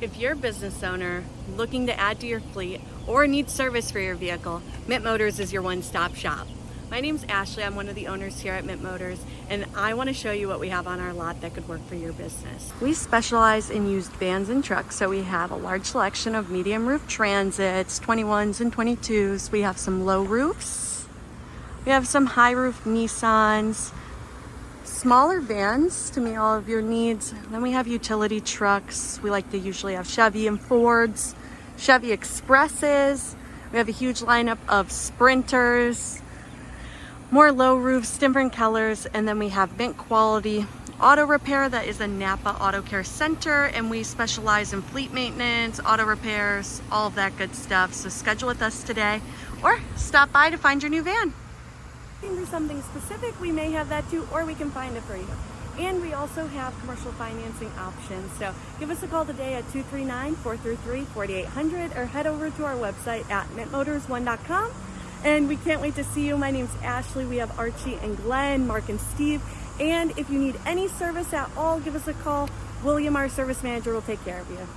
If you're a business owner looking to add to your fleet or need service for your vehicle, Mint Motors is your one-stop shop. My name's Ashley. I'm one of the owners here at Mint Motors, and I want to show you what we have on our lot that could work for your business. We specialize in used vans and trucks, so we have a large selection of medium roof transits, 21s and 22s. We have some low roofs. We have some high roof Nissans, smaller vans to meet all of your needs. And then we have utility trucks. We like to usually have Chevy and Fords, Chevy Expresses. We have a huge lineup of Sprinters, more low roofs, different colors. And then we have Mint Quality Auto Repair. That is a Napa Auto Care Center, and we specialize in fleet maintenance, auto repairs, all of that good stuff. So schedule with us today or stop by to find your new van. For something specific, we may have that too, or we can find it for you. And we also have commercial financing options. So give us a call today at 239-433-4800 or head over to our website at mintmotors1.com. And we can't wait to see you. My name's Ashley. We have Archie and Glenn, Mark and Steve. And if you need any service at all, give us a call. William, our service manager, will take care of you.